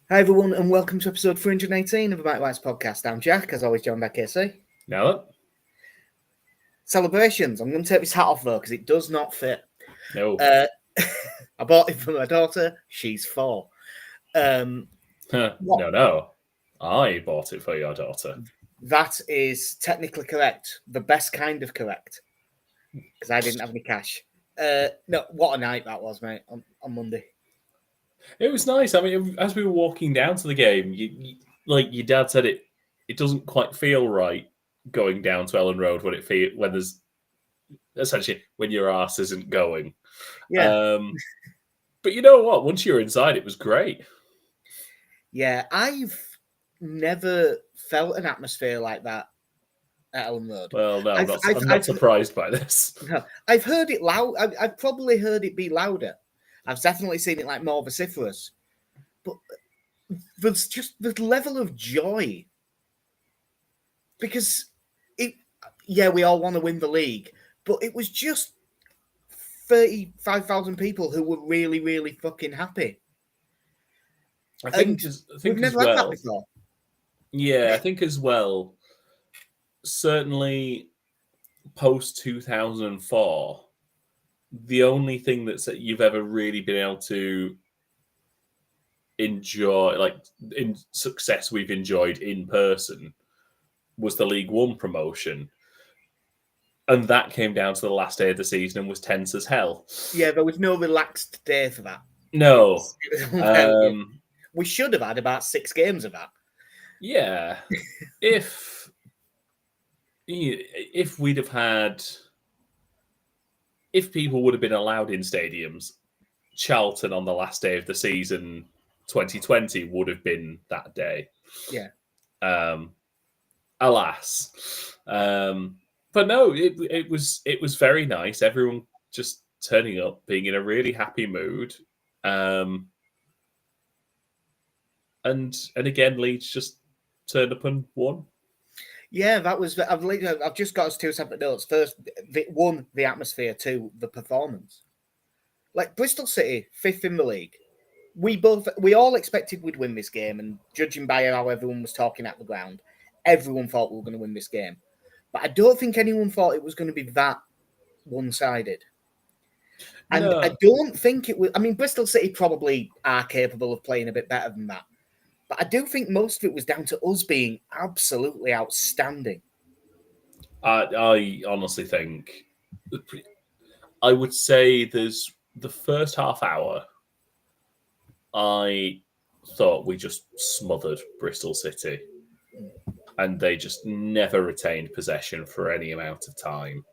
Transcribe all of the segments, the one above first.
Hi everyone, and welcome to episode 318 of the Mike White's podcast. I'm Jack, as always, joined by Casey. No. Celebrations. I'm going to take this hat off though, because it does not fit. No. I bought it for my daughter. She's 4. No. I bought it for your daughter. That is technically correct. The best kind of correct. Because I didn't have any cash. No, what a night that was, mate, on Monday. It was nice. I mean, as we were walking down to the game, you like your dad said, it doesn't quite feel right going down to Elland Road when there's essentially when your ass isn't going. Yeah. But you know what? Once you're inside, it was great. Yeah, I've never felt an atmosphere like that at Elland Road. Well, no, I'm not surprised by this. No, I've heard it loud. I've probably heard it be louder. I've definitely seen it like more vociferous. But there's just the level of joy. Because we all want to win the league, but it was just 35,000 people who were really, really fucking happy. I think we've never had that before. Yeah, I think as well, certainly post 2004, the only thing that you've ever really been able to enjoy, like in success we've enjoyed in person, was the League One promotion. And that came down to the last day of the season and was tense as hell. Yeah, there was no relaxed day for that. No. We should have had about 6 games of that. Yeah. If we'd have had... If people would have been allowed in stadiums, Charlton on the last day of the season, 2020, would have been that day. Yeah. Alas. But no, it was very nice. Everyone just turning up, being in a really happy mood. And again, Leeds just turned up and won. Yeah, that was. I've just got us 2 separate notes. First, the atmosphere. 2, the performance. Like Bristol City, 5th in the league. We all expected we'd win this game, and judging by how everyone was talking at the ground, everyone thought we were going to win this game. But I don't think anyone thought it was going to be that one-sided. And no. I don't think it was. I mean, Bristol City probably are capable of playing a bit better than that. But I do think most of it was down to us being absolutely outstanding. I honestly think, I would say there's the first half hour, I thought we just smothered Bristol City. And they just never retained possession for any amount of time.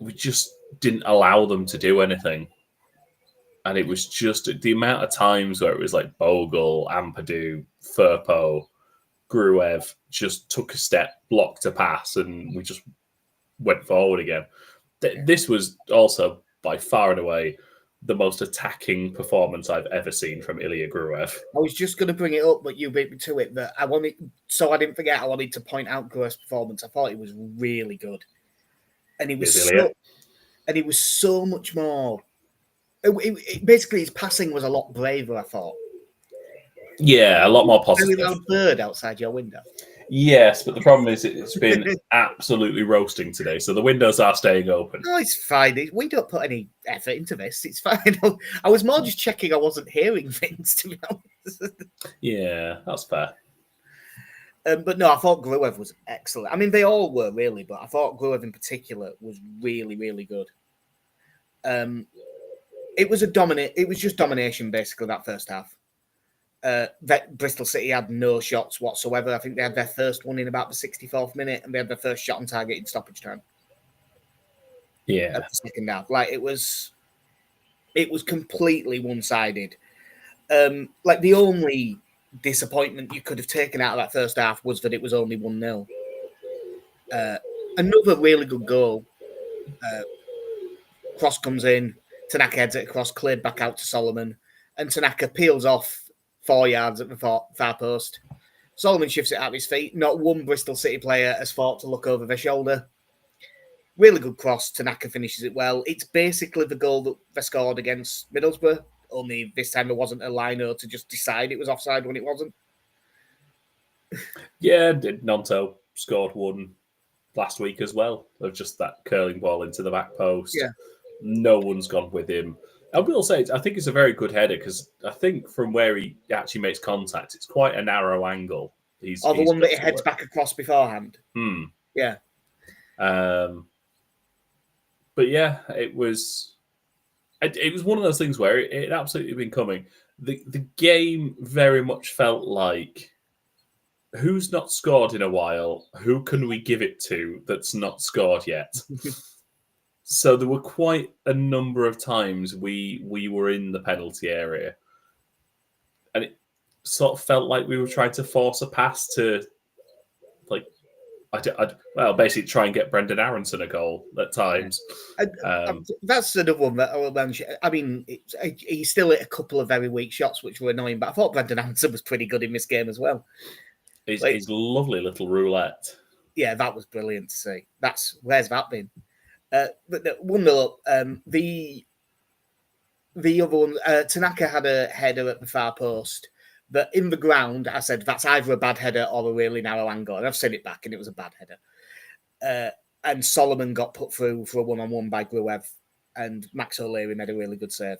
We just didn't allow them to do anything. And it was just the amount of times where it was like Bogle, Ampadu, Firpo, Gruev just took a step, blocked a pass, and we just went forward again. This was also by far and away the most attacking performance I've ever seen from Ilya Gruev. I was just going to bring it up, but you beat me to it. That I didn't forget. I wanted to point out Gruev's performance. I thought it was really good, and it was so much more. Basically, his passing was a lot braver, I thought. Yeah, a lot more positive. Very loud bird outside your window. Yes, but the problem is it's been absolutely roasting today, so the windows are staying open. No, it's fine. We don't put any effort into this. It's fine. I was more just checking I wasn't hearing things, to be honest. Yeah, that's fair. But no, I thought Gruev was excellent. I mean, they all were, really, but I thought Gruev in particular was really, really good. It was just domination, basically, that first half. Bristol City had no shots whatsoever. I think they had their first one in about the 64th minute, and they had their first shot on target in stoppage time. Yeah, at the second half, like it was completely one-sided. Like the only disappointment you could have taken out of that first half was that it was only 1-0. Another really good goal. Cross comes in, Tanaka heads it across, cleared back out to Solomon, and Tanaka peels off 4 yards at the far post. Solomon shifts it out of his feet. Not one Bristol City player has thought to look over their shoulder. Really good cross. Tanaka finishes it well. It's basically the goal that they scored against Middlesbrough Only this time there wasn't a lino to just decide it was offside when it wasn't. Yeah, Nonto scored one last week as well of just that curling ball into the back post. Yeah. No one's gone with him. I will say, I think it's a very good header because I think from where he actually makes contact, it's quite a narrow angle. The one that he heads back across beforehand. Yeah. But yeah, it was one of those things where it absolutely been coming. The game very much felt like, who's not scored in a while? Who can we give it to that's not scored yet? So there were quite a number of times we were in the penalty area, and it sort of felt like we were trying to force a pass to, like, basically try and get Brendan Aronson a goal at times. That's another one that I will mention. I mean, he still hit a couple of very weak shots, which were annoying, but I thought Brendan Aronson was pretty good in this game as well. His lovely little roulette. Yeah, that was brilliant to see. Where's that been? But 1-0 up. The other one, Tanaka had a header at the far post that in the ground, I said, that's either a bad header or a really narrow angle. And I've seen it back and it was a bad header. And Solomon got put through for a one-on-one by Gruev, and Max O'Leary made a really good save.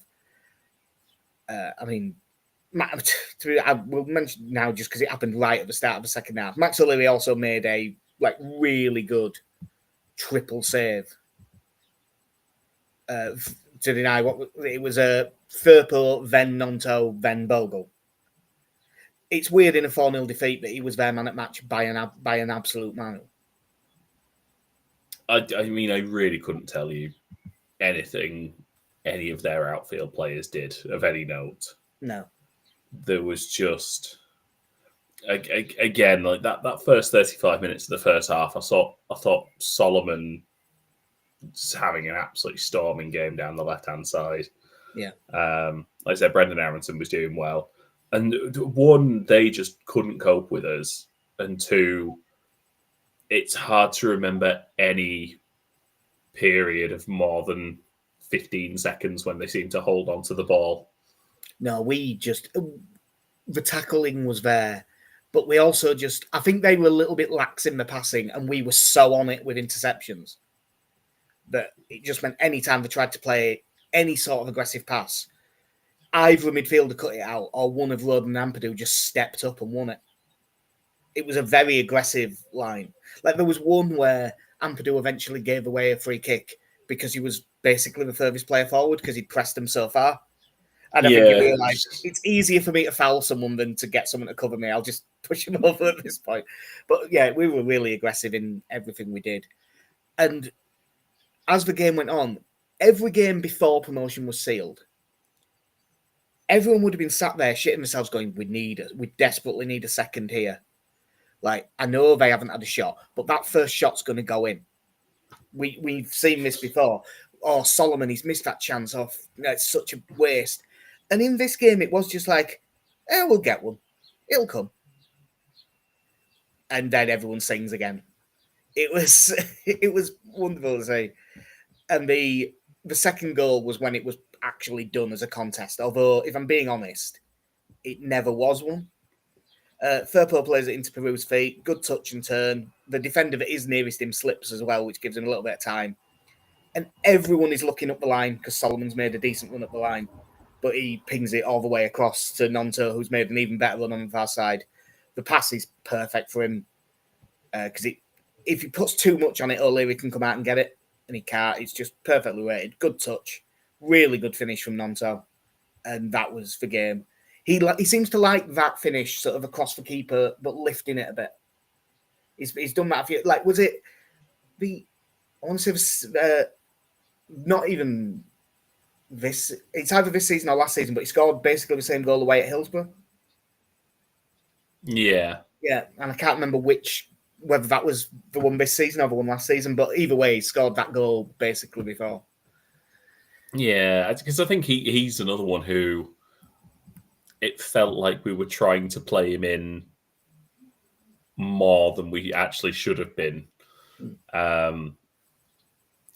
I mean, I will mention now just because it happened right at the start of the second half. Max O'Leary also made a really good triple save to deny what it was a Firpo, then Nonto, then Bogle. It's weird in a 4-0 defeat that he was their man at match by an absolute mile. I mean, I really couldn't tell you anything any of their outfield players did of any note. No. There was just, again, like that first 35 minutes of the first half, I thought Solomon was having an absolutely storming game down the left-hand side. Yeah. Like I said, Brendan Aronson was doing well. And one, they just couldn't cope with us. And two, it's hard to remember any period of more than 15 seconds when they seem to hold on to the ball. No, the tackling was there, but we also I think they were a little bit lax in the passing, and we were so on it with interceptions that it just meant any time they tried to play any sort of aggressive pass, either a midfielder cut it out or one of Roden and Ampadu just stepped up and won it. It was a very aggressive line. Like there was one where Ampadu eventually gave away a free kick because he was basically the furthest player forward because he'd pressed him so far. And I think he realised it's easier for me to foul someone than to get someone to cover me. I'll just push him over at this point. But yeah, we were really aggressive in everything we did. And as the game went on, every game before promotion was sealed, everyone would have been sat there shitting themselves going, we desperately need a second here. Like, I know they haven't had a shot, but that first shot's going to go in. We've seen this before. Oh, Solomon, he's missed that chance off. It's such a waste. And in this game, it was just like, we'll get one. It'll come. And then everyone sings again. It was wonderful to see. And the second goal was when it was actually done as a contest. Although, if I'm being honest, it never was one. Firpo plays it into Peru's feet. Good touch and turn. The defender that is nearest him slips as well, which gives him a little bit of time. And everyone is looking up the line because Solomon's made a decent run up the line. But he pings it all the way across to Nonto, who's made an even better run on the far side. The pass is perfect for him because if he puts too much on it, O'Leary can come out and get it. And he can't. It's just perfectly weighted. Good touch. Really good finish from Nonto. And that was the game. He seems to like that finish sort of across the keeper, but lifting it a bit. He's done that a few. Like, was it I want to say not even this. It's either this season or last season, but he scored basically the same goal away at Hillsborough. Yeah. Yeah, and I can't remember whether that was the one this season or the one last season, but either way, he scored that goal basically before. Yeah, because I think he's another one who it felt like we were trying to play him in more than we actually should have been. And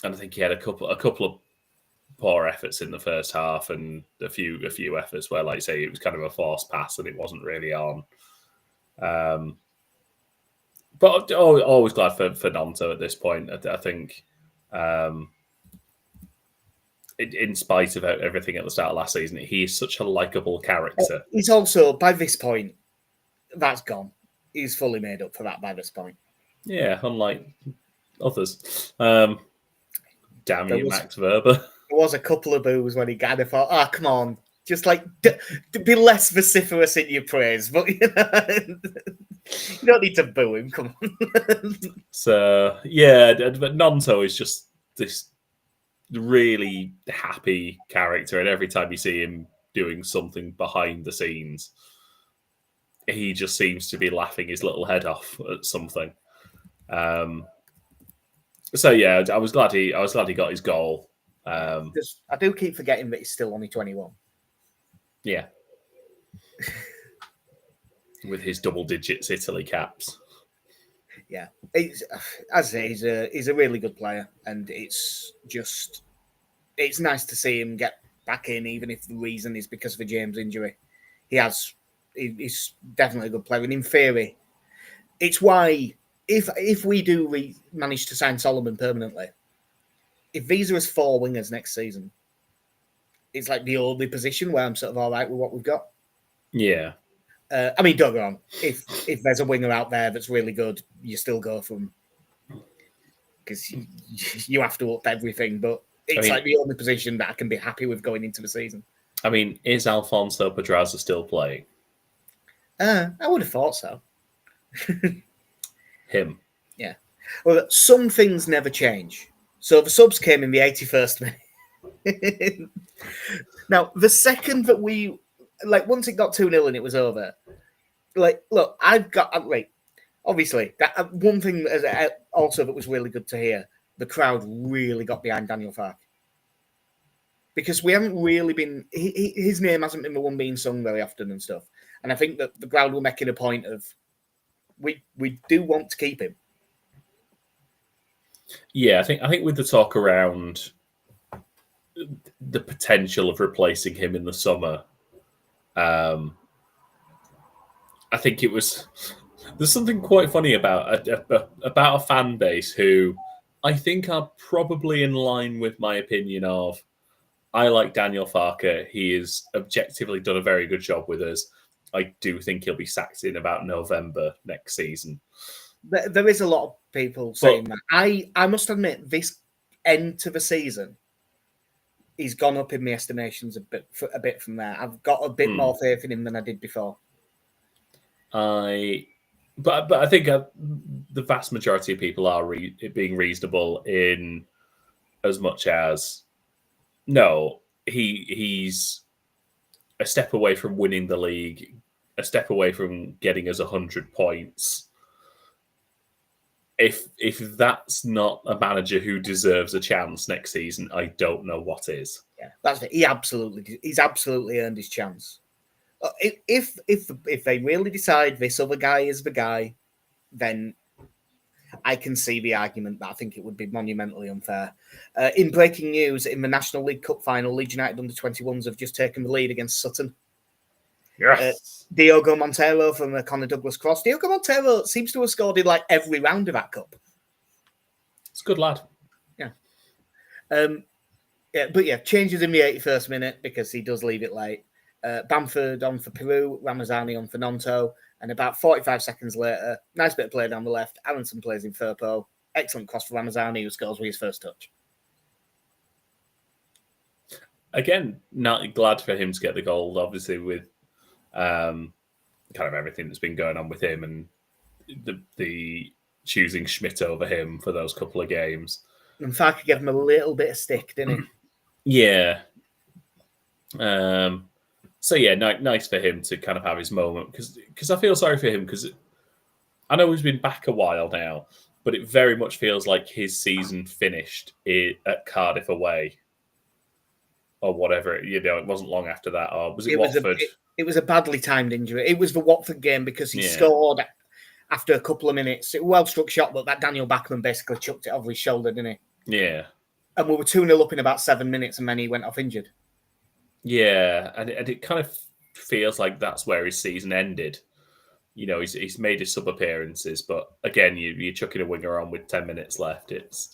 I think he had a couple of poor efforts in the first half and a few efforts where, like you say, it was kind of a forced pass and it wasn't really on. But always glad for Nonto at this point. I think, in spite of everything at the start of last season, he is such a likable character. He's also, by this point, that's gone. He's fully made up for that by this point. Yeah, unlike others. Damn you, Max Verber. There was a couple of boos when he kind of thought, "Ah, come on, just like be less vociferous in your praise." But you don't need to boo him. Come on. So yeah, but Nonto is just this really happy character, and every time you see him doing something behind the scenes, he just seems to be laughing his little head off at something. So yeah, I was glad he got his goal. I do keep forgetting that he's still only 21. Yeah, with his double digits Italy caps. Yeah, as I say, he's a really good player, and it's nice to see him get back in, even if the reason is because of a James injury. He's definitely a good player, and in theory, it's why if we do manage to sign Solomon permanently, if Visa has 4 wingers next season, it's like the only position where I'm sort of all right with what we've got. Yeah. I mean, don't get wrong. If there's a winger out there that's really good, you still go for him because you have to up everything. But it's like the only position that I can be happy with going into the season. I mean, is Alfonso Pedraza still playing? I would have thought so. Him. Yeah. Well, some things never change. So the subs came in the 81st minute. Now, the second that we... once it got 2-0 and it was over, look, obviously, that one thing also that was really good to hear, the crowd really got behind Daniel Farke. Because we haven't really been, his name hasn't been the one being sung very often and stuff. And I think that the crowd were making a point of, we do want to keep him. Yeah, I think with the talk around the potential of replacing him in the summer, I think there's something quite funny about a fan base who I think are probably in line with my opinion of, I like Daniel Farke. He has objectively done a very good job with us. I do think he'll be sacked in about November next season. There is a lot of people saying that. I must admit, this end to the season, he's gone up in my estimations a bit from there. I've got a bit more faith in him than I did before. But I think the vast majority of people are being reasonable in as much as no, he's a step away from winning the league, a step away from getting us 100 points. If that's not a manager who deserves a chance next season, I don't know what is. Yeah, that's it. He's absolutely earned his chance. If they really decide this other guy is the guy, then I can see the argument that I think it would be monumentally unfair. In breaking news, in the National League Cup final, Leeds United under-21s have just taken the lead against Sutton. Yes. Diogo Montero from Conor Douglas cross. Diogo Montero seems to have scored in every round of that cup. It's a good lad. Yeah. Changes in the 81st minute because he does leave it late. Bamford on for Peru, Ramazani on for Nonto, and about 45 seconds later, nice bit of play down the left. Aronson plays in Firpo. Excellent cross for Ramazani, who scores with his first touch. Again, not glad for him to get the goal, obviously, with kind of everything that's been going on with him and the choosing Schmidt over him for those couple of games. And Farke gave him a little bit of stick, didn't he? Yeah. So yeah, nice for him to kind of have his moment because I feel sorry for him because I know he's been back a while now, but it very much feels like his season finished at Cardiff away or whatever. It wasn't long after that. Or was it Watford? It was a badly timed injury. It was the Watford game because he scored after a couple of minutes. It was a well-struck shot, but that Daniel Bachmann basically chucked it over his shoulder, didn't he? Yeah. And we were 2-0 up in about 7 minutes, and then he went off injured. Yeah, and it kind of feels like that's where his season ended. He's made his sub appearances, but again, you're chucking a winger on with 10 minutes left. He's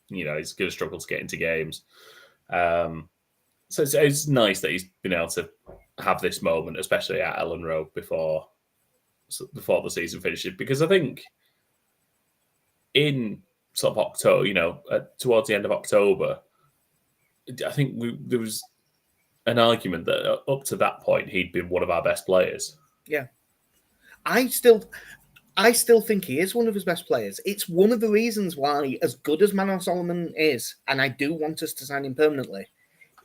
going to struggle to get into games. So it's nice that he's been able to have this moment, especially at Elland Road before the season finishes, because I think in sort of October, towards the end of October, I think there was an argument that up to that point he'd been one of our best players. Yeah, I still think he is one of his best players. It's one of the reasons why, as good as Manor Solomon is, and I do want us to sign him permanently,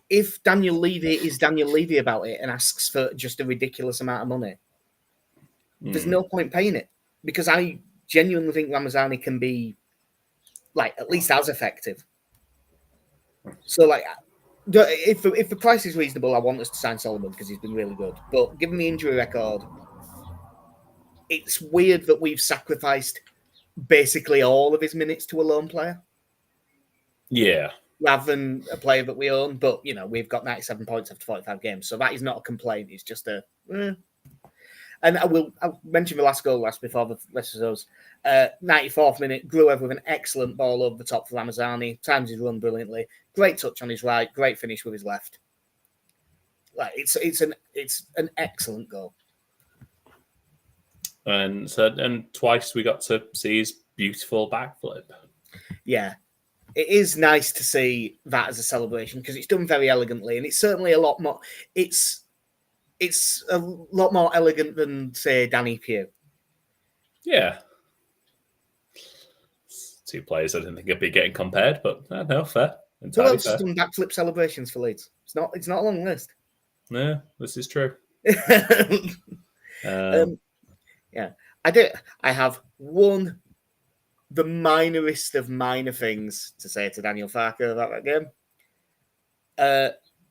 if Daniel Levy is Daniel Levy about it and asks for just a ridiculous amount of money, there's no point paying it, because I genuinely think Ramazani can be at least as effective. So if the price is reasonable, I want us to sign Solomon because he's been really good. But given the injury record, it's weird that we've sacrificed basically all of his minutes to a lone player. Yeah. Rather than a player that we own. But, we've got 97 points after 45 games. So that is not a complaint. It's just a... And I'll mention the last goal before the rest of those. 94th minute, Gruev with an excellent ball over the top for Ramazani. Times his run brilliantly. Great touch on his right. Great finish with his left. It's an excellent goal. And twice we got to see his beautiful backflip. Yeah. It is nice to see that as a celebration because it's done very elegantly, and it's certainly a lot more. It's a lot more elegant than, say, Danny Pugh. Yeah. Two players I didn't think would be getting compared, but no, fair. Who else has done backflip celebrations for Leeds? It's not a long list. No, this is true. Yeah, I have the minorest of minor things to say to Daniel Farker about that game.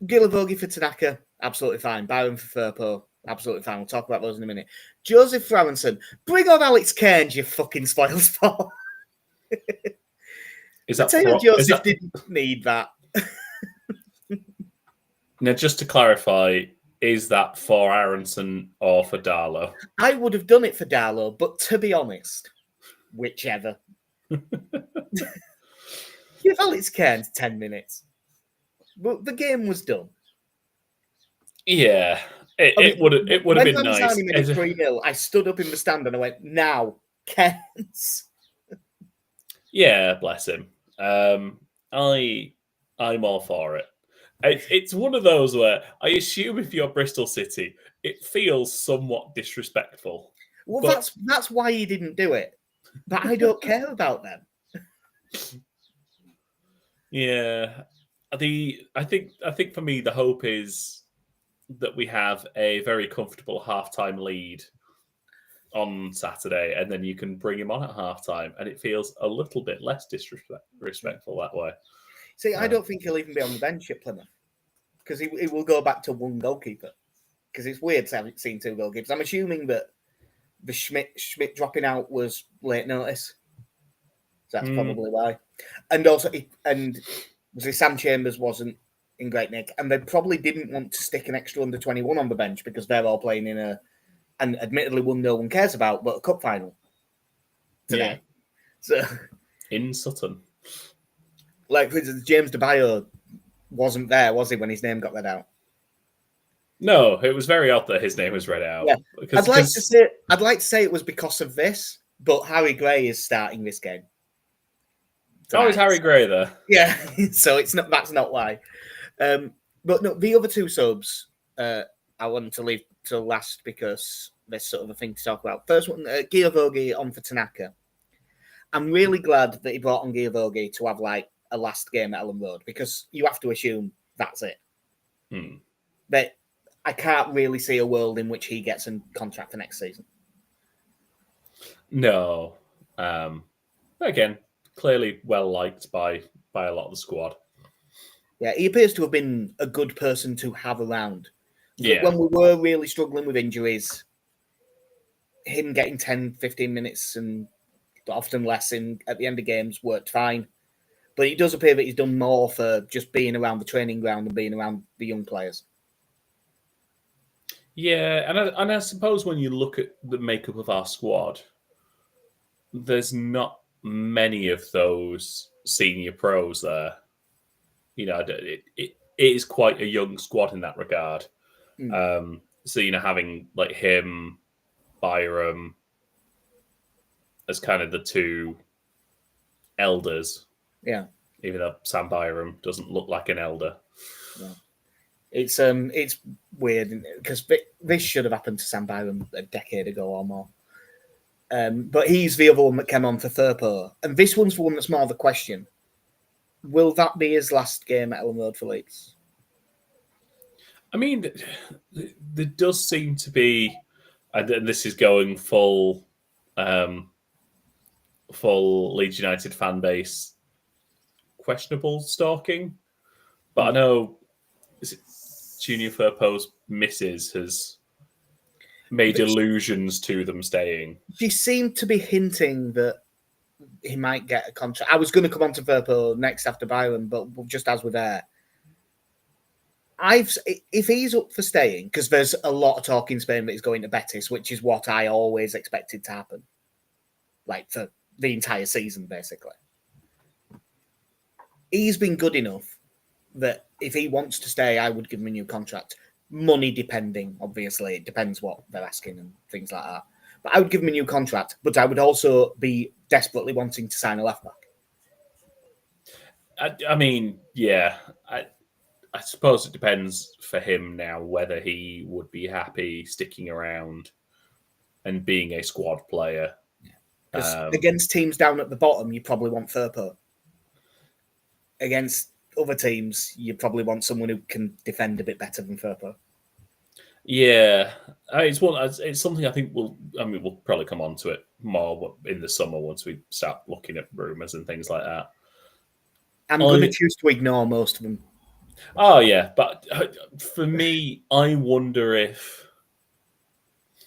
Gilavogi for Tanaka, absolutely fine. Byron for Firpo, absolutely fine. We'll talk about those in a minute. Joseph Framanson, bring on Alex Cairns, you fucking spoilsport. Joseph didn't need that. Now, just to clarify, is that for Aronson or for Darlow? I would have done it for Darlow, but to be honest, whichever. Give Alex Cairns 10 minutes. But the game was done. Yeah, it would have been nice. When Ramazani made it 3-0, I stood up in the stand and I went, now, Cairns. Yeah, bless him. I'm all for it. It's one of those where I assume if you're Bristol City, it feels somewhat disrespectful. Well, that's why he didn't do it. But I don't care about them. Yeah, I think for me the hope is that we have a very comfortable halftime lead on Saturday, and then you can bring him on at halftime, and it feels a little bit less disrespectful that way. See, I don't think he'll even be on the bench at Plymouth because he will go back to one goalkeeper because it's weird to have seen two goalkeepers. I'm assuming that the Schmidt dropping out was late notice. So that's probably why. And also, Sam Chambers wasn't in great nick, and they probably didn't want to stick an extra under 21 on the bench because they're all playing in and admittedly one no one cares about, but a cup final today. Yeah. So in Sutton. Like, for instance, James DeBayo wasn't there, was he, when his name got read out? No, it was very odd that his name was read out. Yeah. I'd like to say it was because of this, but Harry Gray is starting this game. Oh, is Harry Gray there? Yeah, so that's not why. But no, the other two subs I wanted to leave till last because there's sort of a thing to talk about. First one, Giovogi on for Tanaka. I'm really glad that he brought on Giovogi to have a last game at Elland Road because you have to assume that's it. But I can't really see a world in which he gets a contract for next season. No. Again, clearly well liked by a lot of the squad. Yeah, he appears to have been a good person to have around. Yeah. When we were really struggling with injuries, him getting 10, 15 minutes and often less at the end of games worked fine. But it does appear that he's done more for just being around the training ground and being around the young players. Yeah, and I suppose when you look at the makeup of our squad, there's not many of those senior pros there. It is quite a young squad in that regard. So, having like him, Byram, as kind of the two elders. Yeah. Even though Sam Byram doesn't look like an elder. Yeah. It's weird because this should have happened to Sam Byram a decade ago or more. But he's the other one that came on for Thurpo. And this one's the one that's more of a question. Will that be his last game at Elland Road for Leeds? I mean, there does seem to be, and this is going full Leeds United fan base, questionable stalking. But I know Junior Firpo's missus has made allusions to them staying. She seemed to be hinting that he might get a contract. I was going to come on to Firpo next after Byron, but just as we're there, if he's up for staying, because there's a lot of talk in Spain that he's going to Betis, which is what I always expected to happen, like for the entire season, basically. He's been good enough that if he wants to stay, I would give him a new contract. Money depending, obviously. It depends what they're asking and things like that. But I would give him a new contract, but I would also be desperately wanting to sign a left back. I mean, yeah. I suppose it depends for him now whether he would be happy sticking around and being a squad player. Because against teams down at the bottom, you probably want Firpo. Against other teams, you probably want someone who can defend a bit better than Firpo. Yeah, it's something I think we'll probably come on to it more in the summer once we start looking at rumours and things like that. I'm going to choose to ignore most of them. Oh, yeah. But for me, I wonder if...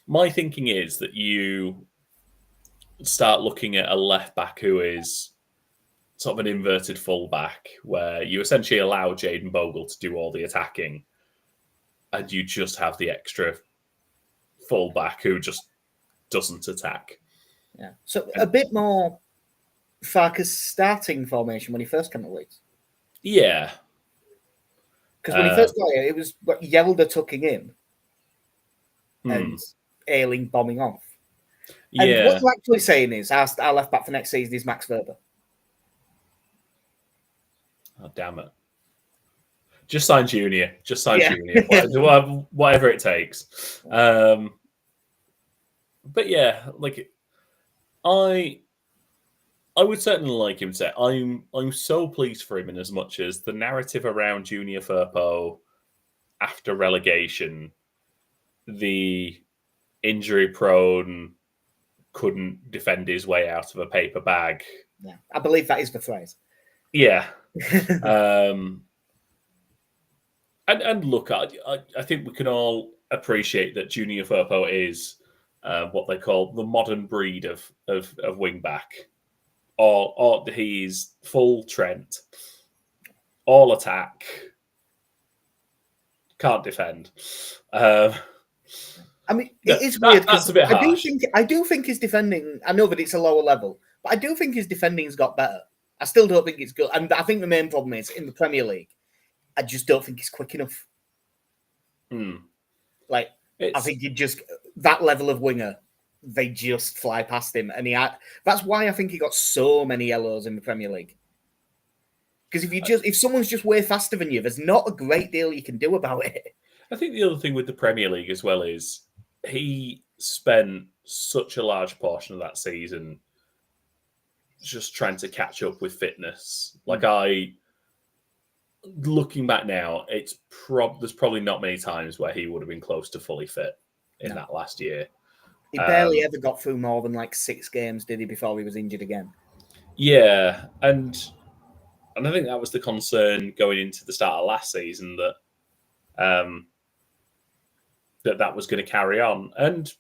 My thinking is that you start looking at a left-back who is sort of an inverted full-back, where you essentially allow Jayden Bogle to do all the attacking, and you just have the extra full-back who just doesn't attack. Yeah. So a bit more Farkas starting formation when he first came to Leeds. Yeah. Because when he first got here, it was Yelder tucking in and Ayling bombing off. And what you're actually saying is our left back for next season is Max Verber. Oh, damn it. Just sign Junior. Just sign Junior. Whatever it takes. But yeah, like I would certainly like him to. I'm so pleased for him in as much as the narrative around Junior Firpo after relegation, the injury prone, couldn't defend his way out of a paper bag. Yeah, I believe that is the phrase. Yeah. And look, I think we can all appreciate that Junior Firpo is what they call the modern breed of wing back. Or he's full Trent, all attack, can't defend. I mean, it is weird. That's a bit harsh. I do think his defending. I know that it's a lower level, but I do think his defending's got better. I still don't think it's good, and I think the main problem is in the Premier League. I just don't think he's quick enough. Like, I think he just that level of winger. They just fly past him, and that's why I think he got so many yellows in the Premier League. Because if someone's just way faster than you, there's not a great deal you can do about it. I think the other thing with the Premier League as well is he spent such a large portion of that season just trying to catch up with fitness. Like looking back now, there's probably not many times where he would have been close to fully fit in that last year. He barely ever got through more than like 6 games, did he, before he was injured again? Yeah, and I think that was the concern going into the start of last season that that was going to carry on, and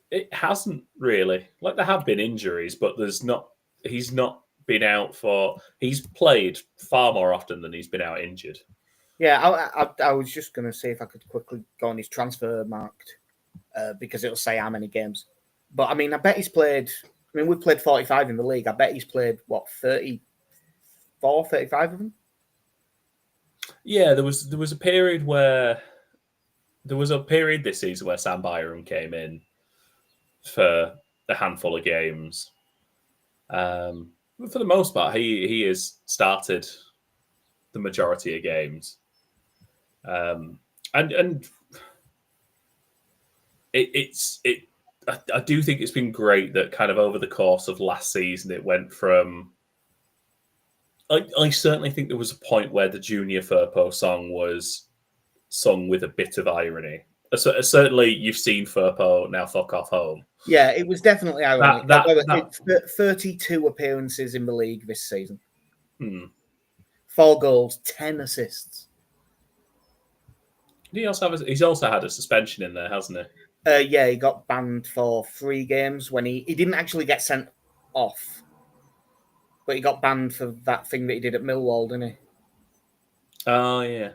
it hasn't really. Like there have been injuries, but he's not been out for. He's played far more often than he's been out injured. Yeah, I was just going to see if I could quickly go on his transfer marked because it'll say how many games. But I mean, I bet he's played. I mean, we've played 45 in the league. I bet he's played, what, 34, 35 of them? Yeah, there was a period where. There was a period this season where Sam Byram came in for a handful of games. But for the most part, he has started the majority of games. And I do think it's been great that kind of over the course of last season it went from. I certainly think there was a point where the Junior Firpo song was sung with a bit of irony. Certainly, you've seen Firpo now fuck off home. Yeah, it was definitely ironic. It's 32 appearances in the league this season. 4 goals, 10 assists. He's also had a suspension in there, hasn't he? Yeah, he got banned for 3 games when he didn't actually get sent off, but he got banned for that thing that he did at Millwall, didn't he? Oh yeah.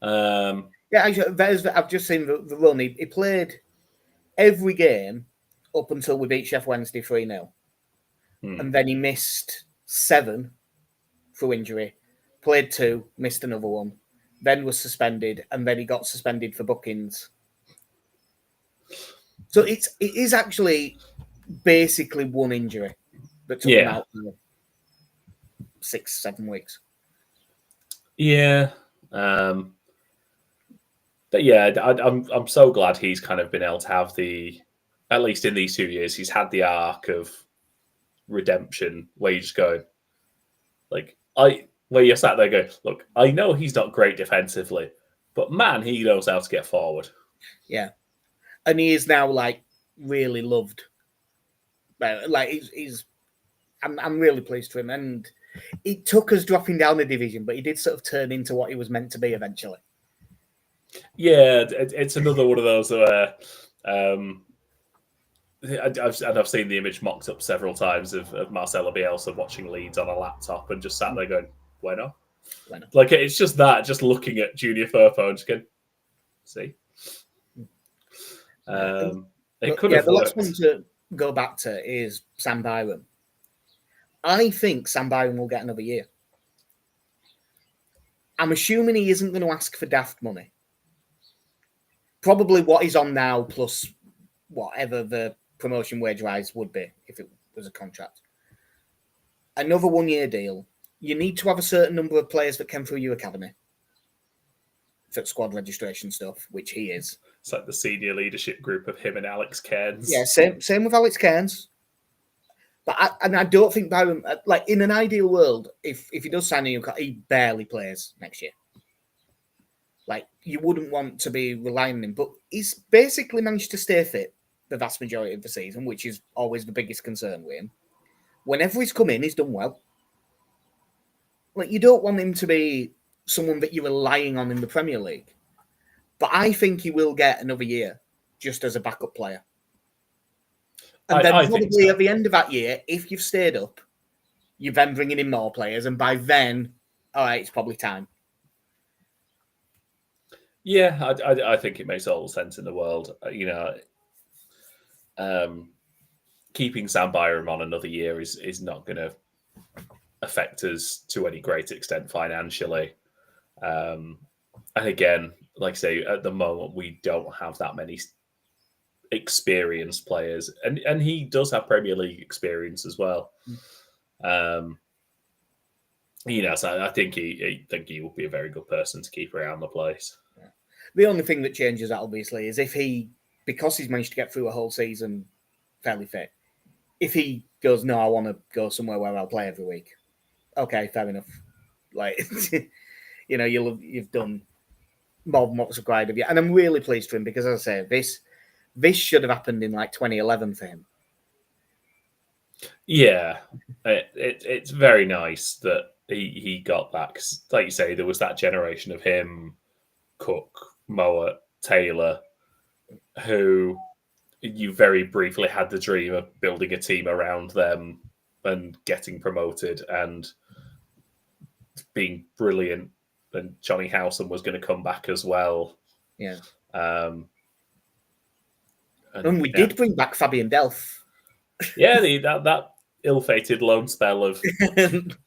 Yeah, actually, I've just seen the run. He played every game up until we beat Sheff Wednesday 3-0. And then he missed 7 through injury, played 2, missed another one, then was suspended, and then he got suspended for bookings. So it is actually basically one injury that took him out for 6-7 weeks. Yeah. But yeah, I'm so glad he's kind of been able to have at least in these 2 years, he's had the arc of redemption where you just go, like, where you're sat there going, look, I know he's not great defensively, but man, he knows how to get forward. Yeah. And he is now, like, really loved. Like, I'm really pleased for him. And it took us dropping down the division, but he did sort of turn into what he was meant to be eventually. Yeah, it's another one of those where I've seen the image mocked up several times of Marcelo Bielsa watching Leeds on a laptop and just sat there going, why not? Like, it's just that, just looking at Junior Firpo and just going, see? It could have the worked. last one to go back to is Sam Byram. I think Sam Byram will get another year. I'm assuming he isn't going to ask for daft money. Probably what he's on now plus whatever the promotion wage rise would be if it was a contract. Another 1-year deal. You need to have a certain number of players that came through your academy for squad registration stuff, which he is. It's like the senior leadership group of him and Alex Cairns. Yeah, same with Alex Cairns. But I don't think Byram, like in an ideal world, if he does sign a new contract, he barely plays next year. Like, you wouldn't want to be relying on him, but he's basically managed to stay fit the vast majority of the season, which is always the biggest concern with him. Whenever he's come in, he's done well. Like, you don't want him to be someone that you're relying on in the Premier League. But I think he will get another year just as a backup player. And then probably at the end of that year, if you've stayed up, you're then bringing in more players. And by then, all right, it's probably time. Yeah, I think it makes all the sense in the world. Keeping Sam Byram on another year is not going to affect us to any great extent financially. And again, like I say, at the moment, we don't have that many experienced players. And he does have Premier League experience as well. So I think he will be a very good person to keep around the place. The only thing that changes that, obviously, is because he's managed to get through a whole season fairly fit, if he goes, no, I want to go somewhere where I'll play every week. Okay, fair enough. Like, you've done more than what's required of you. And I'm really pleased for him because, as I say, this should have happened in like 2011 for him. Yeah, it's very nice that he got that. 'Cause, like you say, there was that generation of him, Cook, Mowat, Taylor, who you very briefly had the dream of building a team around them and getting promoted and being brilliant. And Johnny Howson was going to come back as well. Yeah. And we did bring back Fabian Delph. Yeah, that ill-fated loan spell of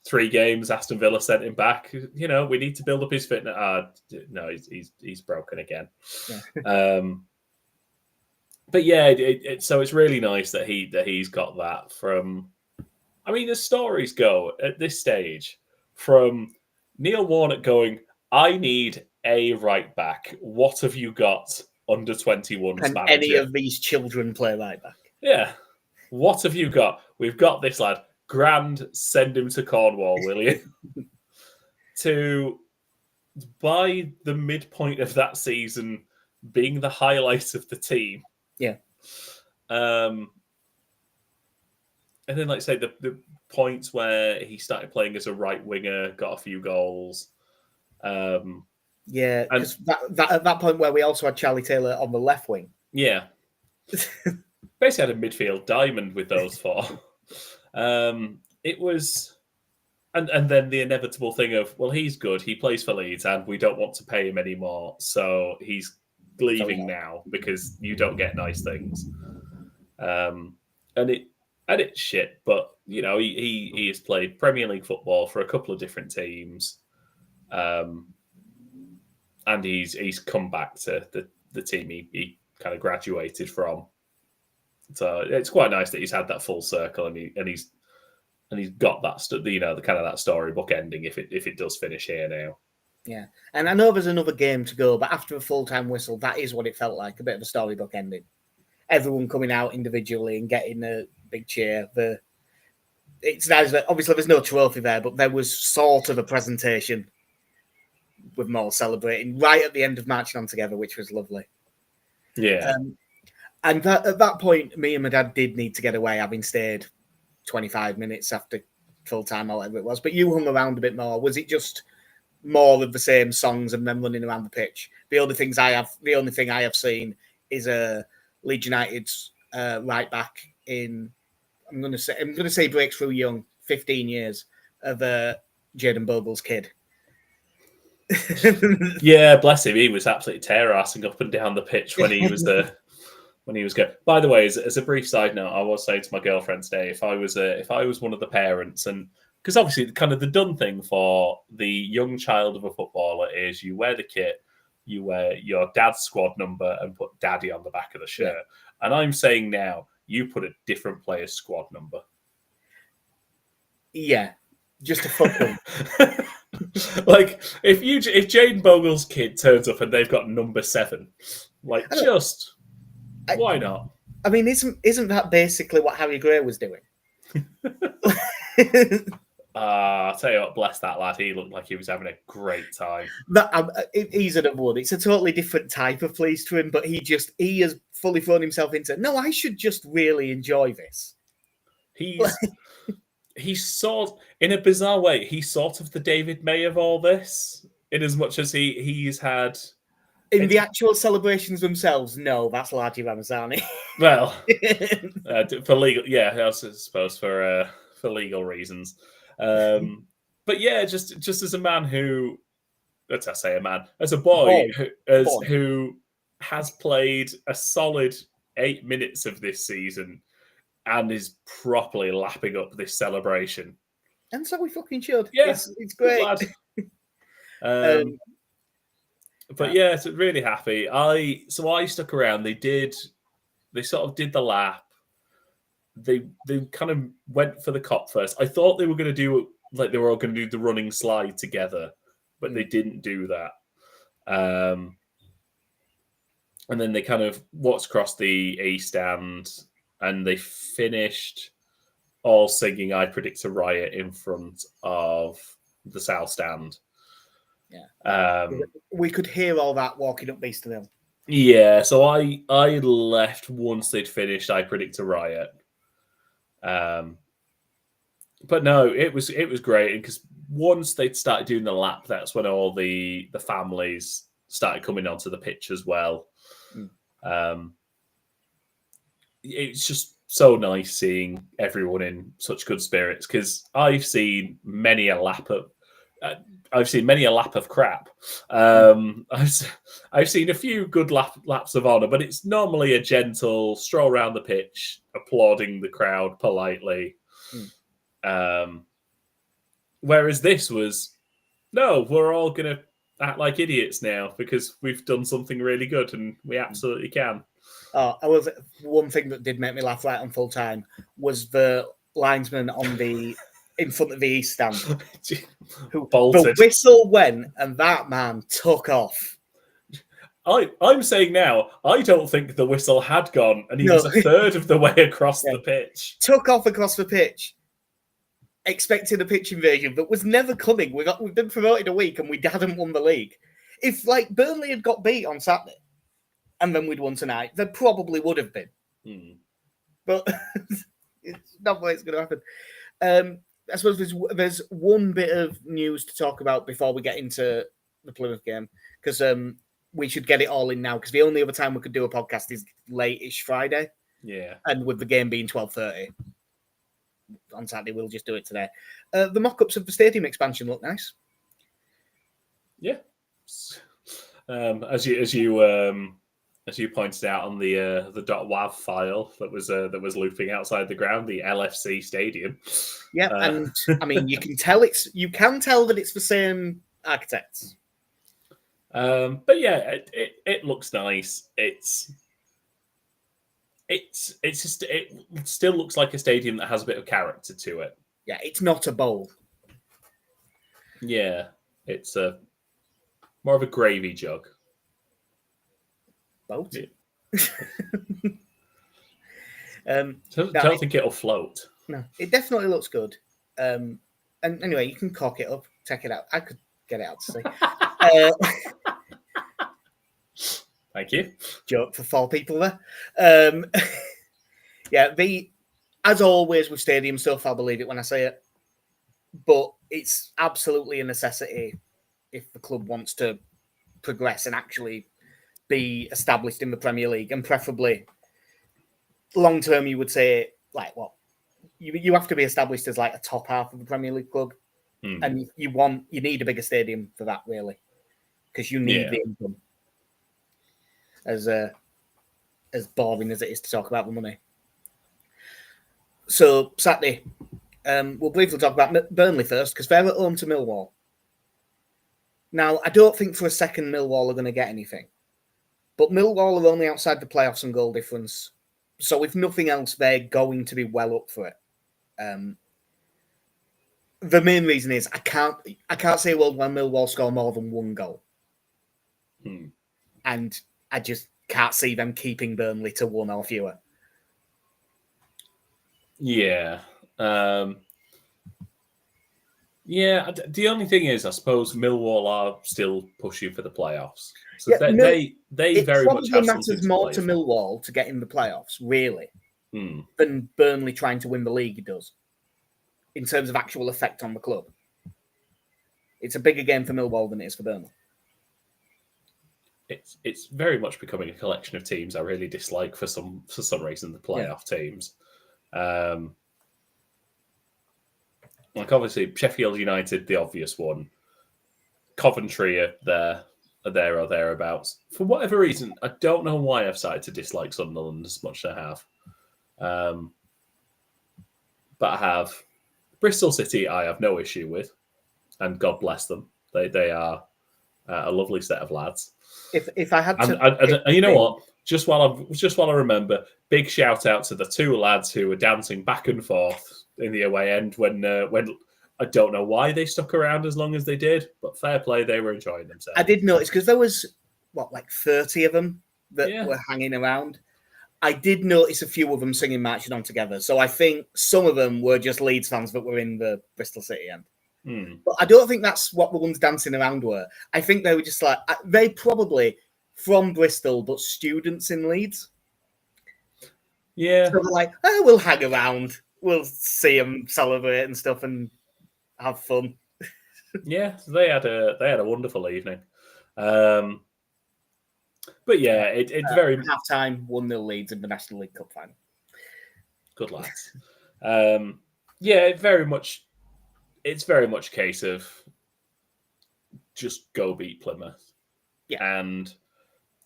3 games, Aston Villa sent him back. You know, we need to build up his fitness. No, he's broken again. Yeah. But yeah, so it's really nice that he's got that from. I mean, the stories go at this stage from Neil Warnock going, "I need a right back. What have you got, under 21s Can manager? any of these children play right back? Yeah. What have you got? We've got this lad. Grand, send him to Cornwall, will you?" To, by the midpoint of that season, being the highlight of the team. Yeah. And then, like I say, the points where he started playing as a right winger, got a few goals. Yeah, because that at that point where we also had Charlie Taylor on the left wing. Yeah. Basically had a midfield diamond with those 4. It was, and then the inevitable thing of, well, he's good, he plays for Leeds, and we don't want to pay him anymore, so he's leaving now because you don't get nice things. And it's shit, but you know he has played Premier League football for a couple of different teams, and he's come back to the team he kind of graduated from. So it's quite nice that he's had that full circle, and he's got that the kind of that storybook ending if it does finish here now. Yeah, and I know there's another game to go, but after a full-time whistle, that is what it felt like, a bit of a storybook ending. Everyone coming out individually and getting a big cheer. It's nice that obviously there's no trophy there, but there was sort of a presentation with them all celebrating right at the end of marching on together, which was lovely. Yeah. And at that point, me and my dad did need to get away, having stayed 25 minutes after full time or whatever it was. But you hung around a bit more. Was it just more of the same songs and them running around the pitch? The only thing I have seen is Leeds United's right back in. I'm going to say breaks through young, 15 years of Jayden Bogle's kid. Yeah, bless him. He was absolutely tear-assing up and down the pitch when he was there. When he was going. By the way, as a brief side note, I was saying to my girlfriend today, if I was one of the parents, and because obviously kind of the done thing for the young child of a footballer is you wear the kit, you wear your dad's squad number and put daddy on the back of the shirt. Yeah. And I'm saying now, you put a different player's squad number. Yeah, just to fuck them. Like if Jayden Bogle's kid turns up and they've got number 7, like why not? I mean, isn't that basically what Harry Gray was doing? I'll tell you what, bless that lad. He looked like he was having a great time. He's an award. It's a totally different type of please to him, but he has fully thrown himself into, no, I should just really enjoy this. He's sort, in a bizarre way, he's sort of the David May of all this, in as much as he's had... In the actual celebrations themselves, no, that's largely Ramazani. Well, for legal, yeah, I suppose for legal reasons. But yeah, just as a man who, let's say a man, as a boy who has played a solid 8 minutes of this season and is properly lapping up this celebration. And so we fucking should. Yeah, it's great. But yeah, so really happy. I stuck around. They sort of did the lap. They kind of went for the cop first. I thought they were going to do like they were all going to do the running slide together, but they didn't do that. And then they kind of walked across the A stand, and they finished all singing "I Predict a Riot" in front of the South Stand. Yeah, we could hear all that walking up Beeston Hill. Yeah, so I left once they'd finished "I Predict a Riot." But no, it was great because once they'd started doing the lap, that's when all the families started coming onto the pitch as well. It's just so nice seeing everyone in such good spirits because I've seen many a lap of crap. I've seen a few good laps of honour, but it's normally a gentle stroll around the pitch, applauding the crowd politely. Whereas this was, no, we're all going to act like idiots now because we've done something really good and we absolutely can. One thing that did make me laugh right on full time was the linesman in front of the East stand who bolted. The whistle went and that man took off. I'm saying now, I don't think the whistle had gone, and he was a third of the way across the pitch. Took off across the pitch, expecting a pitch invasion that was never coming. We've been promoted a week and we hadn't won the league. If Burnley had got beat on Saturday, and then we'd won tonight, there probably would have been. But it's not what it's going to happen. I suppose there's one bit of news to talk about before we get into the Plymouth game, because we should get it all in now, because the only other time we could do a podcast is late-ish Friday. Yeah. And with the game being 12:30 on Saturday, we'll just do it today. The mock-ups of the stadium expansion look nice. Yeah. As you pointed out on the .wav file that was looping outside the ground, the LFC stadium. Yeah, and I mean you can tell that it's the same architects. But yeah, it looks nice. It still looks like a stadium that has a bit of character to it. Yeah, it's not a bowl. Yeah, it's more of a gravy jug. Boat. Yeah. Don't think it'll float. No, it definitely looks good. And anyway, you can cock it up, check it out. I could get it out to see. Thank you. Joke for 4 people there. Yeah, as always with stadium stuff, I'll believe it when I say it. But it's absolutely a necessity if the club wants to progress and actually be established in the Premier League, and preferably long term, you would say you have to be established as a top half of the Premier League club, and you need a bigger stadium for that, really, because you need the income. As boring as it is to talk about the money. So Saturday, we'll briefly talk about Burnley first, because they're at home to Millwall. Now, I don't think for a second Millwall are going to get anything. But Millwall are only outside the playoffs and goal difference. So if nothing else, they're going to be well up for it. The main reason is I can't see a world where Millwall score more than 1 goal. And I just can't see them keeping Burnley to 1 or fewer. Yeah. Yeah, the only thing is, I suppose Millwall are still pushing for the playoffs. So they very much have matters more to Millwall to get in the playoffs, really, than Burnley trying to win the league does, in terms of actual effect on the club. It's a bigger game for Millwall than it is for Burnley. It's very much becoming a collection of teams I really dislike for some reason, the playoff teams. Like obviously Sheffield United, the obvious one. Coventry are there or thereabouts. For whatever reason, I don't know why I've started to dislike Sunderland as much as I have. But I have Bristol City. I have no issue with, and God bless them. They are a lovely set of lads. If I had to, and you know what? Just while I remember, big shout out to the 2 lads who were dancing back and forth in the away end when I don't know why they stuck around as long as they did, but fair play, they were enjoying themselves. I did notice because there was 30 of them that were hanging around. I did notice a few of them singing Marching On Together, so I think some of them were just Leeds fans that were in the Bristol City end. But I don't think that's what the ones dancing around were. I think they were just they probably from Bristol, but students in Leeds. Yeah. So they're we'll hang around. We'll see them celebrate and stuff and have fun. Yeah, they had a wonderful evening. But yeah, it's very half-time 1-0 Leeds in the National League Cup final. Good lads. Yeah, it's very much a case of just go beat Plymouth. Yeah. And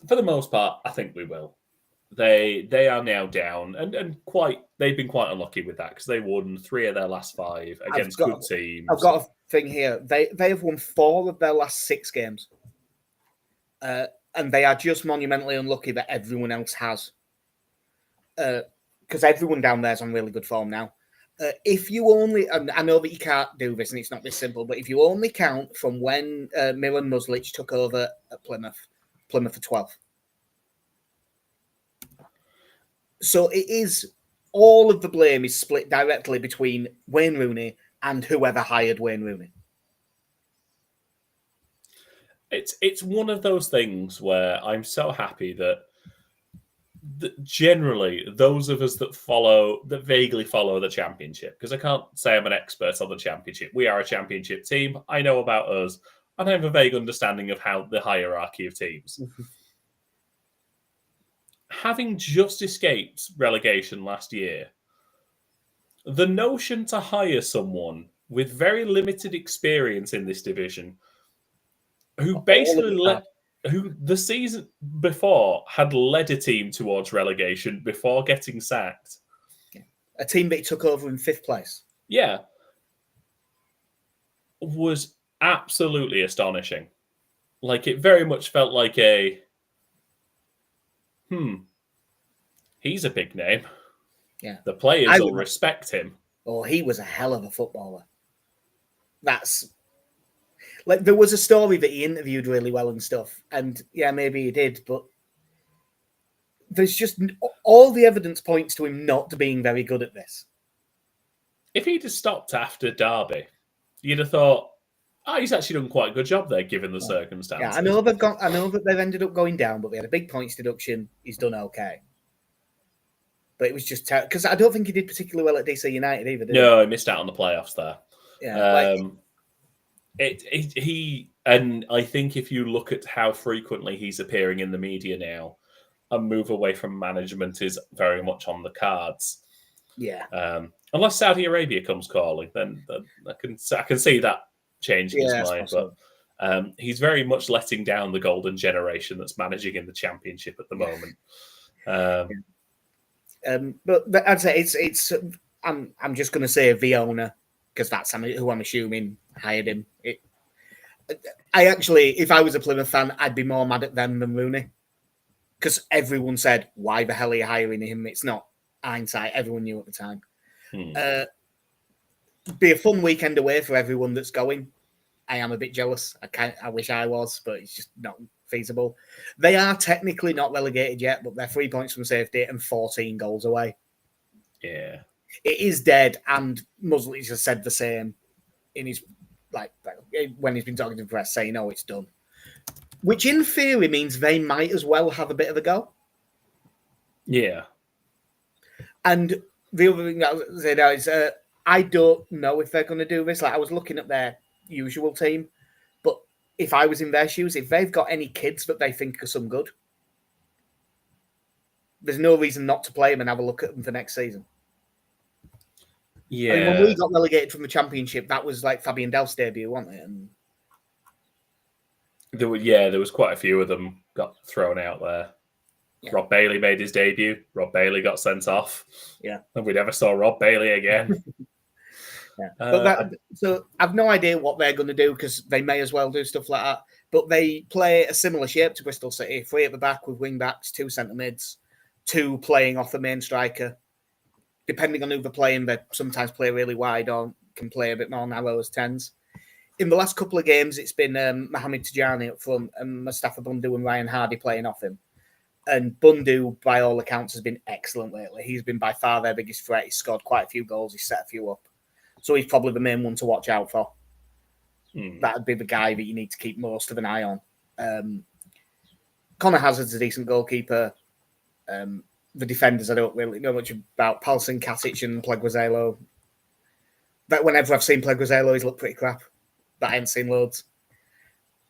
for the most part, I think we will. They are now down and they've been quite unlucky with that because they won 3 of their last 5 against good teams. I've got a thing here. They have won 4 of their last 6 games. And they are just monumentally unlucky that everyone else has. Because everyone down there is on really good form now. If you only, and I know that you can't do this and it's not this simple, but if you only count from when Milan Muslic took over at Plymouth for 12th. So it is, all of the blame is split directly between Wayne Rooney and whoever hired Wayne Rooney. It's one of those things where I'm so happy that generally those of us that vaguely follow the Championship, because I can't say I'm an expert on the Championship. We are a Championship team. I know about us, and I have a vague understanding of how the hierarchy of teams. Having just escaped relegation last year, the notion to hire someone with very limited experience in this division, who basically who the season before had led a team towards relegation before getting sacked. A team that he took over in 5th place. Yeah. Was absolutely astonishing. Like, it very much felt like he's a big name. Yeah. The players will respect him. Oh, he was a hell of a footballer. That's... Like, there was a story that he interviewed really well and stuff. And, yeah, maybe he did, but there's just... All the evidence points to him not being very good at this. If he'd have stopped after Derby, you'd have thought, he's actually done quite a good job there, given the circumstances. Yeah, I know that they've ended up going down, but they had a big points deduction. He's done okay. But it was just... Because I don't think he did particularly well at DC United either, did he? No, he missed out on the playoffs there. Yeah, and I think if you look at how frequently he's appearing in the media now, a move away from management is very much on the cards. Yeah. Unless Saudi Arabia comes calling, then I can see that changing his mind. But he's very much letting down the golden generation that's managing in the Championship at the moment. But I'd say it's. I'm just going to say the owner, because that's who I'm assuming hired him. I actually, if I was a Plymouth fan, I'd be more mad at them than Rooney, because everyone said, "Why the hell are you hiring him?" It's not hindsight; everyone knew at the time. Be a fun weekend away for everyone that's going. I am a bit jealous. I wish I was, but it's just not feasible. They are technically not relegated yet, but they're 3 points from safety and 14 goals away. Yeah. It is dead, and Muslic has said the same in his when he's been talking to the press, saying, "Oh, it's done," which in theory means they might as well have a bit of a go. Yeah. And the other thing that I say now is, I don't know if they're going to do this. Like, I was looking at their usual team, but if I was in their shoes, if they've got any kids that they think are some good, there's no reason not to play them and have a look at them for next season. Yeah. I mean, when we got relegated from the Championship, that was like Fabian Delph's debut, wasn't it? And there was quite a few of them got thrown out there. Yeah. Rob Bailey made his debut. Rob Bailey got sent off. Yeah. And we never saw Rob Bailey again. So I've no idea what they're going to do, because they may as well do stuff like that. But they play a similar shape to Bristol City. 3 at the back with wing backs, 2 centre mids, 2 playing off the main striker. Depending on who they're playing, they sometimes play really wide or can play a bit more narrow as 10s. In the last couple of games, it's been Mohamed Tijani up front and Mustafa Bundu and Ryan Hardy playing off him. And Bundu, by all accounts, has been excellent lately. He's been by far their biggest threat. He's scored quite a few goals. He's set a few up. So he's probably the main one to watch out for. That would be the guy that you need to keep most of an eye on. Connor Hazard's a decent goalkeeper. The defenders I don't really know much about. Paulson, Katic and Pleguezuelo. But whenever I've seen Pleguezuelo, he's looked pretty crap. But I haven't seen loads.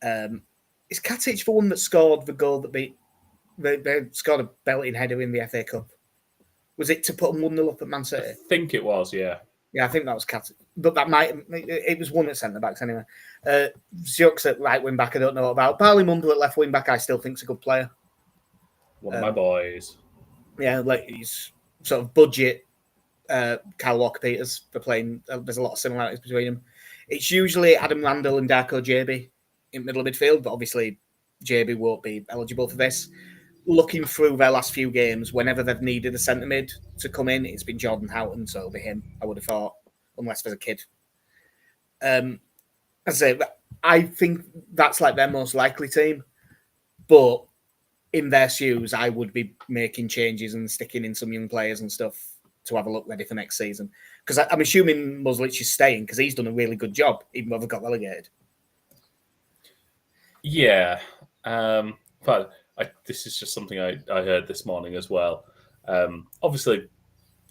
Is Katic the one that scored the goal that beat... They scored a belting header in the FA Cup? Was it to put them 1-0 up at Man I City? think it was, yeah. Yeah, I think that was Cat. But that it was one at centre backs anyway. Zioks at right wing back, I don't know about. Barley Mumble at left wing back, I still think's a good player. One of my boys. Yeah, like he's sort of budget Kyle Walker-Peters for playing. There's a lot of similarities between them. It's usually Adam Randall and Darko JB in middle of midfield, but obviously JB won't be eligible for this. Looking through their last few games, whenever they've needed a centre mid to come in, it's been Jordan Houghton, so it'll be him, I would have thought, unless there's a kid. As I say, I think that's like their most likely team, but in their shoes, I would be making changes and sticking in some young players and stuff to have a look ready for next season. Because I'm assuming Muslic is staying because he's done a really good job, even though they got relegated. Yeah. But this is just something I heard this morning as well. Obviously,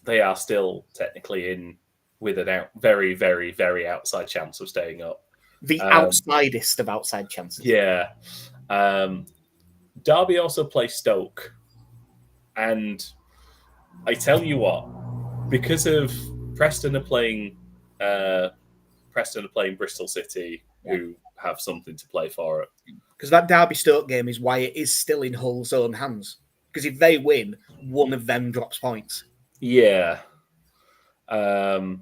they are still technically in with a very, very, very outside chance of staying up. The outsidest of outside chances. Yeah. Derby also play Stoke. And I tell you what, because of Preston are playing Bristol City, who have something to play for it. Because that Derby Stoke game is why it is still in Hull's own hands. Because if they win, one of them drops points. Yeah. But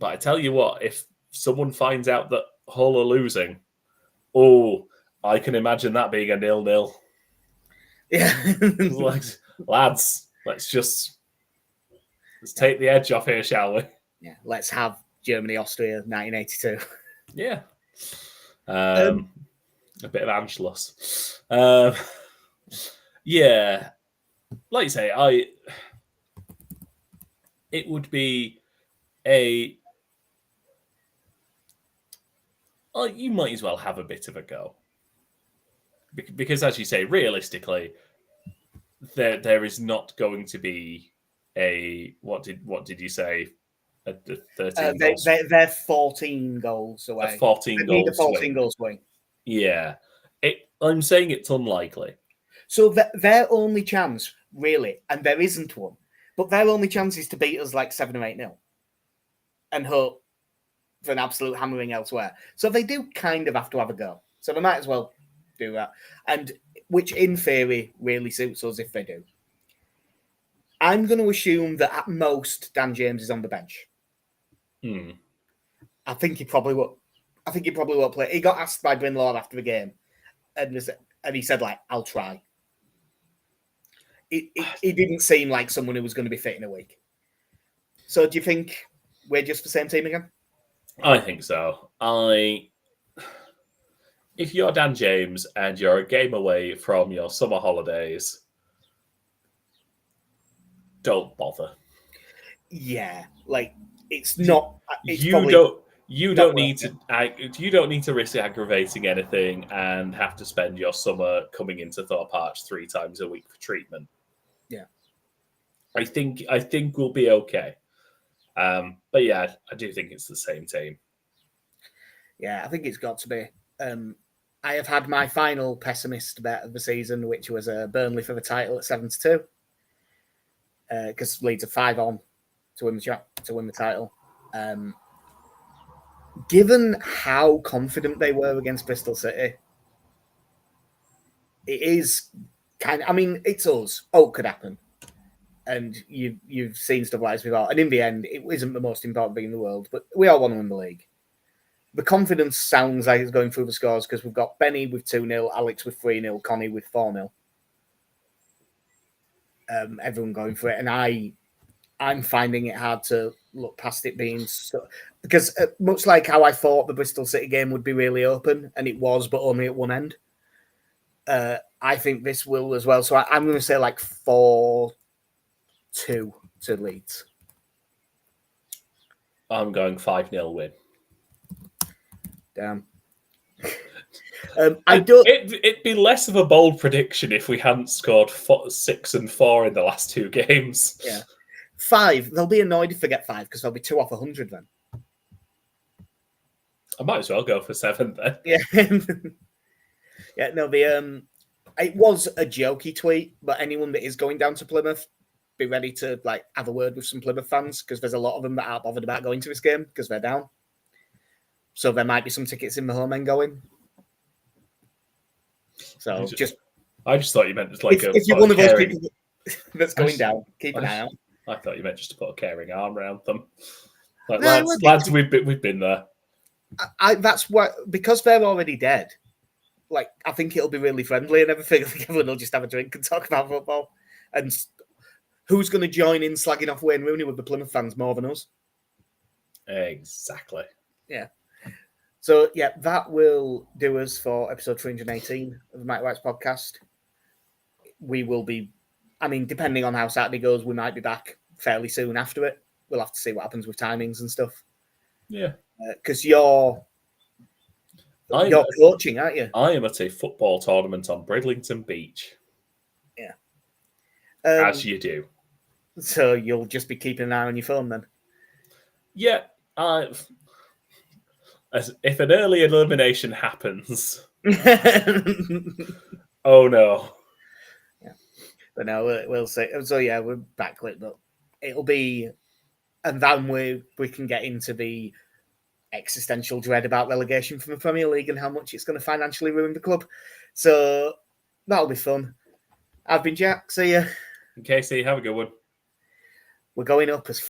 I tell you what, if someone finds out that Hull are losing, I can imagine that being a 0-0. Yeah. Like, lads, let's take the edge off here, shall we? Yeah, let's have Germany-Austria 1982. Yeah. A bit of Anschluss. Yeah. Like you say, it would be you might as well have a bit of a go. Because as you say, realistically, there is not going to be what did you say? 13 goals. They're 14 goals away. 14 goals. Need a 14 goals swing. Yeah. I'm saying it's unlikely. So their only chance, really, and there isn't one, but their only chance is to beat us like 7 or 8-0 and hope for an absolute hammering elsewhere. So they do kind of have to have a go. So they might as well do that. And which in theory really suits us if they do. I'm going to assume that at most Dan James is on the bench. I think he probably will. I think he probably won't play. He got asked by Bryn Lord after the game, and he said, like, I'll try. He didn't seem like someone who was going to be fit in a week. So do you think we're just the same team again? I think so. If you're Dan James and you're a game away from your summer holidays, don't bother. Yeah, like it's not. It's you don't need to risk aggravating anything and have to spend your summer coming into Thorpe Arch 3 times a week for treatment. Yeah, I think we'll be okay. But yeah, I do think it's the same team. Yeah, I think it's got to be. I have had my final pessimist bet of the season, which was Burnley for the title at 7-2, because Leeds are 5 on to win the title. Given how confident they were against Bristol City, it is kind of. I mean, it's us. It could happen, and you've seen stuff like this before. And in the end, it isn't the most important thing in the world, but we all want to win the league. The confidence sounds like it's going through the scores because we've got Benny with 2-0, Alex with 3-0, Connie with 4-0. Everyone going for it, and I'm finding it hard to look past it being so, because much like how I thought the Bristol City game would be really open, and it was, but only at one end. I think this will as well. So I'm going to say like 4-2 to Leeds. I'm going 5-0 win. Damn. I don't. It'd be less of a bold prediction if we hadn't scored 6 and 4 in the last 2 games. Yeah, 5. They'll be annoyed if they get 5 because they'll be 2 off 100 then. I might as well go for 7 then. Yeah, yeah. No, it was a jokey tweet, but anyone that is going down to Plymouth, be ready to like have a word with some Plymouth fans because there's a lot of them that aren't bothered about going to this game because they're down. So there might be some tickets in the home end going. So I just thought you meant just like if you're one of those people that's going down, keep an eye out. I thought you meant just to put a caring arm around them. Like, No, lads, we've been there. That's what, because they're already dead. Like, I think it'll be really friendly and everything. I think everyone will just have a drink and talk about football. And who's going to join in slagging off Wayne Rooney with the Plymouth fans more than us? Exactly. Yeah. So, yeah, that will do us for episode 318 of the Mike White's podcast. We will be, I mean, depending on how Saturday goes, we might be back fairly soon after it. We'll have to see what happens with timings and stuff. Yeah. Because you're coaching, aren't you? I am at a football tournament on Bridlington Beach. Yeah. As you do. So you'll just be keeping an eye on your phone then? Yeah. If an early elimination happens, oh no. Yeah. But no, we'll see. So yeah, we're backlit, but it'll be, and then we can get into the existential dread about relegation from the Premier League and how much it's going to financially ruin the club. So that'll be fun. I've been Jack. See ya. Okay, see you. Have a good one. We're going up as